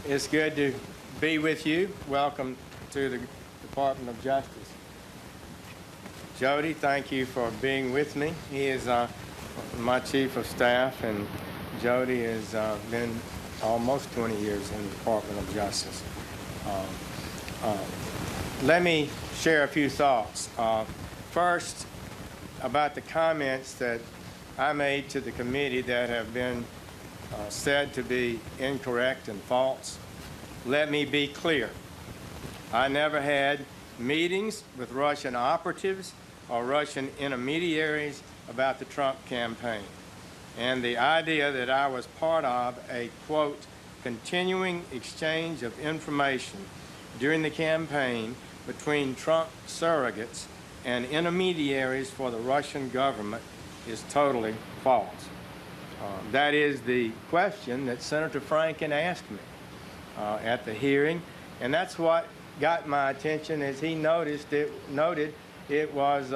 It's good to be with you. Welcome to the Department of Justice. Jody, thank you for being with me. He is my chief of staff, and Jody has been almost 20 years in the Department of Justice. Let me share a few thoughts. First, about the comments that I made to the committee that have been said to be incorrect and false. Let me be clear. I never had meetings with Russian operatives or Russian intermediaries about the Trump campaign. And the idea that I was part of a, quote, continuing exchange of information during the campaign between Trump surrogates and intermediaries for the Russian government is totally false. That is the question that Senator Franken asked me at the hearing, and that's what got my attention as he noted it was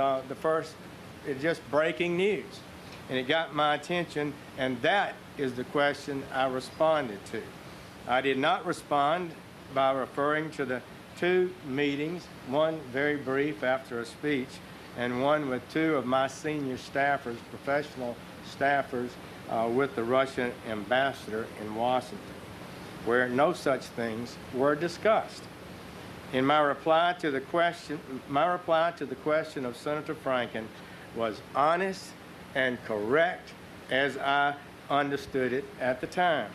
just breaking news. And it got my attention, and that is the question I responded to. I did not respond by referring to the two meetings, one very brief after a speech, and one with two of my senior staffers, professional staffers, with the Russian ambassador in Washington, where no such things were discussed. In my reply to the question of Senator Franken was honest and correct as I understood it at the time.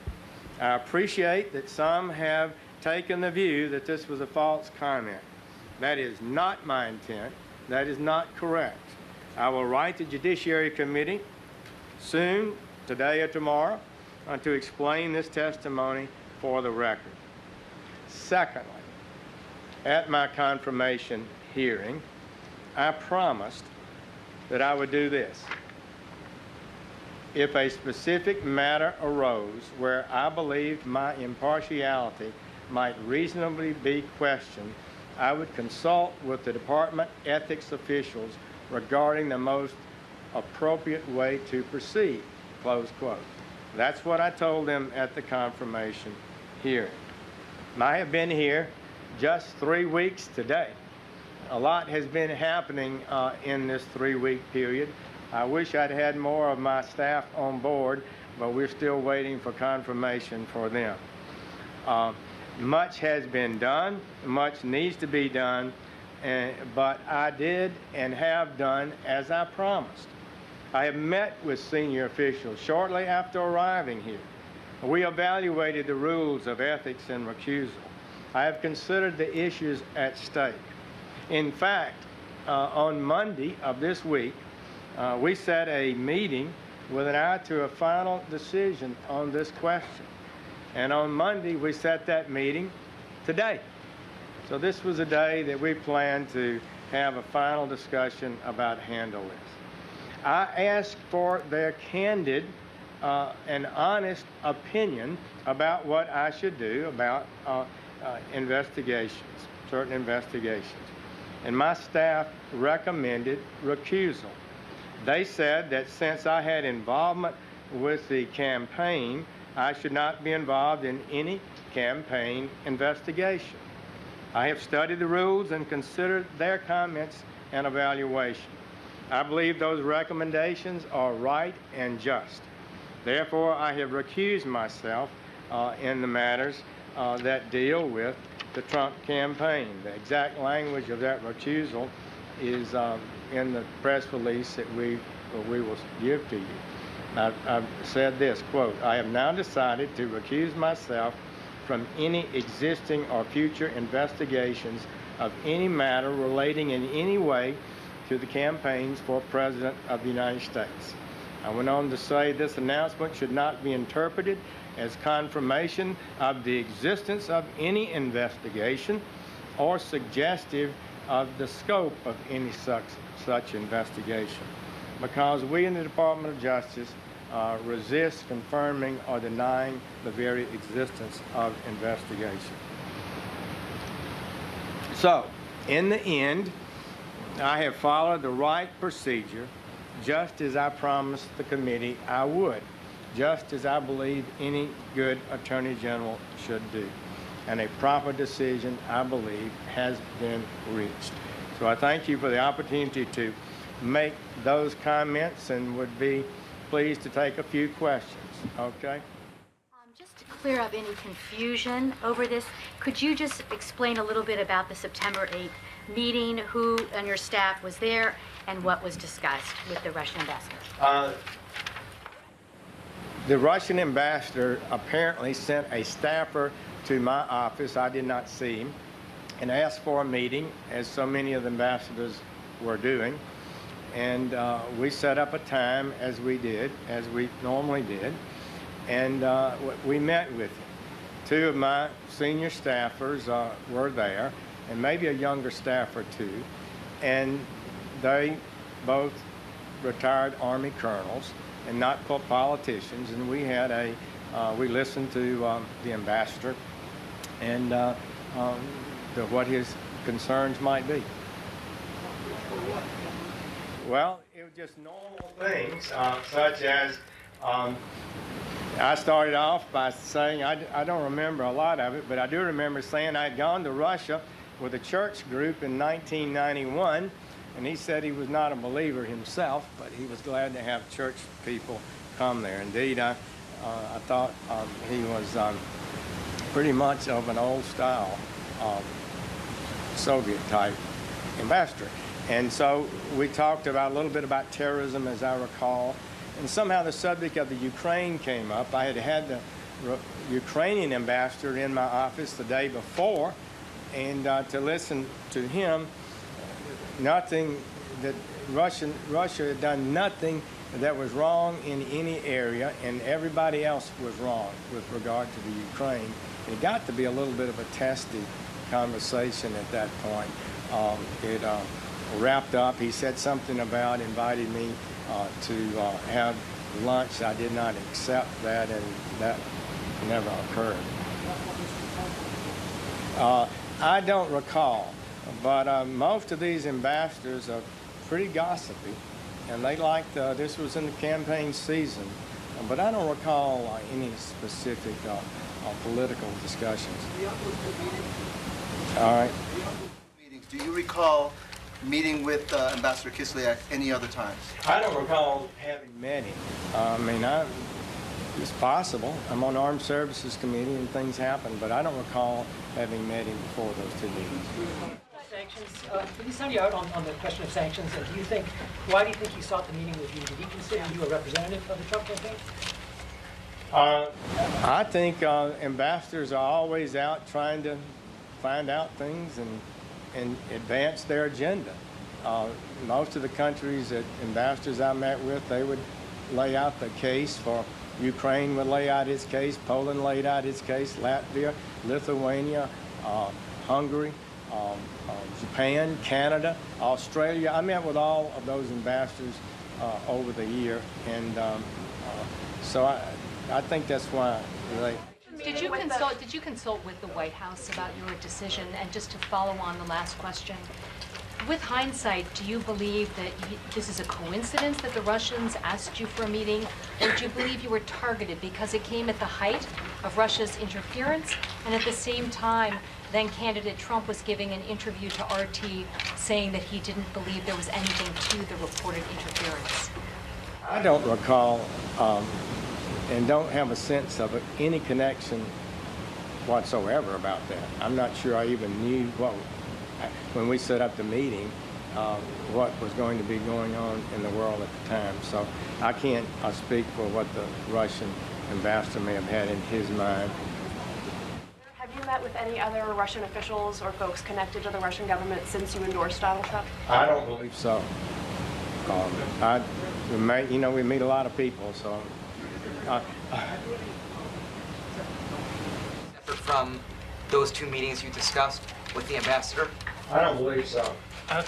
I appreciate that some have taken the view that this was a false comment. That is not my intent. That is not correct. I will write the Judiciary Committee soon, today or tomorrow, to explain this testimony for the record. Secondly, at my confirmation hearing, I promised that I would do this. If a specific matter arose where I believed my impartiality might reasonably be questioned, I would consult with the department ethics officials regarding the most appropriate way to proceed, close quote. That's what I told them at the confirmation hearing. I have been here just 3 weeks today. A lot has been happening in this 3-week period. I wish I'd had more of my staff on board, but we're still waiting for confirmation for them. Much has been done, much needs to be done, but I did and have done as I promised. I have met with senior officials shortly after arriving here. We evaluated the rules of ethics and recusal. I have considered the issues at stake. In fact, on Monday of this week, we set a meeting with an eye to a final decision on this question. And on Monday, we set that meeting today. So this was a day that we planned to have a final discussion about handle this. I asked for their candid and honest opinion about what I should do about investigations, certain investigations. And my staff recommended recusal. They said that since I had involvement with the campaign, I should not be involved in any campaign investigation. I have studied the rules and considered their comments and evaluation. I believe those recommendations are right and just. Therefore, I have recused myself in the matters that deal with the Trump campaign. The exact language of that recusal is in the press release that we will give to you. I've said this, quote, I have now decided to recuse myself from any existing or future investigations of any matter relating in any way to the campaigns for President of the United States. I went on to say this announcement should not be interpreted as confirmation of the existence of any investigation or suggestive of the scope of any such investigation, because we in the Department of Justice resist confirming or denying the very existence of investigation. So, in the end, I have followed the right procedure just as I promised the committee I would. just as I believe any good Attorney General should do. And a proper decision, I believe, has been reached. So I thank you for the opportunity to make those comments and would be pleased to take a few questions, okay? Just to clear up any confusion over this, could you just explain a little bit about the September 8th meeting, who on your staff was there, and what was discussed with the Russian ambassador? The Russian ambassador apparently sent a staffer to my office, I did not see him, and asked for a meeting, as so many of the ambassadors were doing. And we set up a time, as we normally did, and we met with him. Two of my senior staffers were there, and maybe a younger staff or two, and they both retired Army colonels and not politicians, and we had we listened to the ambassador and what his concerns might be. Well, it was just normal things, such as I started off by saying, I don't remember a lot of it, but I do remember saying I'd gone to Russia with a church group in 1991, and he said he was not a believer himself, but he was glad to have church people come there. Indeed, I thought he was pretty much of an old-style Soviet-type ambassador. And so we talked a little bit about terrorism, as I recall, and somehow the subject of the Ukraine came up. I had the Ukrainian ambassador in my office the day before, and to listen to him, nothing that Russia had done nothing that was wrong in any area, and everybody else was wrong with regard to the Ukraine. It got to be a little bit of a testy conversation at that point. It wrapped up. He said something about inviting me to have lunch. I did not accept that, and that never occurred. I don't recall, but most of these ambassadors are pretty gossipy, and they liked, this was in the campaign season, but I don't recall any specific political discussions. All right. Do you recall meeting with Ambassador Kislyak any other times? I don't recall having met him. I mean, it's possible. I'm on Armed Services Committee and things happen, but I don't recall having met him before those two meetings. Sanctions. Did he sound you out on the question of sanctions? And why do you think he sought the meeting with you? Did he consider you a representative of the Trump campaign? I think ambassadors are always out trying to find out things and advance their agenda. Most of the countries that ambassadors I met with, they would lay out the case for Ukraine, would lay out its case, Poland laid out its case, Latvia, Lithuania, Hungary, Japan, Canada, Australia. I met with all of those ambassadors over the year, and so I think that's why they... Did you consult with the White House about your decision? And just to follow on the last question, with hindsight, do you believe that this is a coincidence that the Russians asked you for a meeting, or do you believe you were targeted because it came at the height of Russia's interference, and at the same time, then candidate Trump was giving an interview to RT saying that he didn't believe there was anything to the reported interference? I don't recall and don't have a sense of any connection whatsoever about that. I'm not sure I even knew when we set up the meeting, what was going to be going on in the world at the time. So I can't speak for what the Russian ambassador may have had in his mind. Have you met with any other Russian officials or folks connected to the Russian government since you endorsed Donald Trump? I don't believe so. We meet a lot of people, so. Separate from those two meetings you discussed with the ambassador? I don't believe so.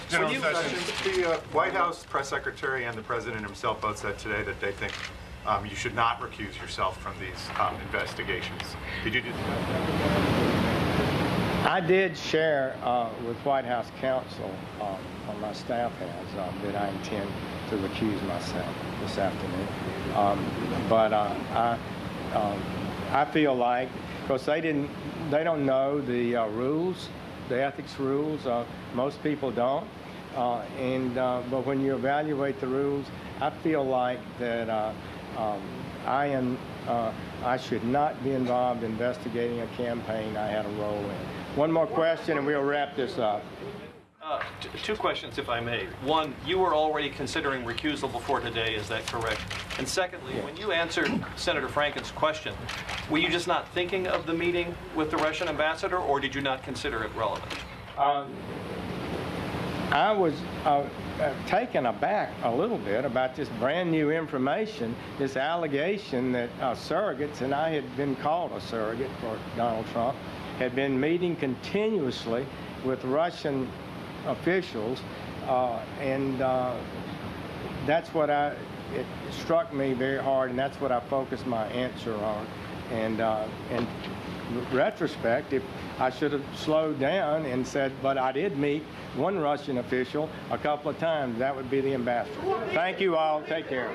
General Sessions, the White House press secretary and the president himself both said today that they think you should not recuse yourself from these investigations. Did you do that? I did share with White House counsel, on my staff has, that I intend to recuse myself this afternoon. But I feel like, because they don't know the rules, the ethics rules. Most people don't. But when you evaluate the rules, I feel like that I should not be involved in investigating a campaign I had a role in. One more question and we'll wrap this up. Two questions, if I may. One, you were already considering recusal before today, is that correct? And secondly, when you answered Senator Franken's question, were you just not thinking of the meeting with the Russian ambassador, or did you not consider it relevant? I was taken aback a little bit about this brand new information, this allegation that surrogates, and I had been called a surrogate for Donald Trump, had been meeting continuously with Russian officials, and that's what it struck me very hard, and that's what I focused my answer on. And in retrospect, if I should have slowed down and said, but I did meet one Russian official a couple of times, that would be the ambassador. Thank you all. Take care.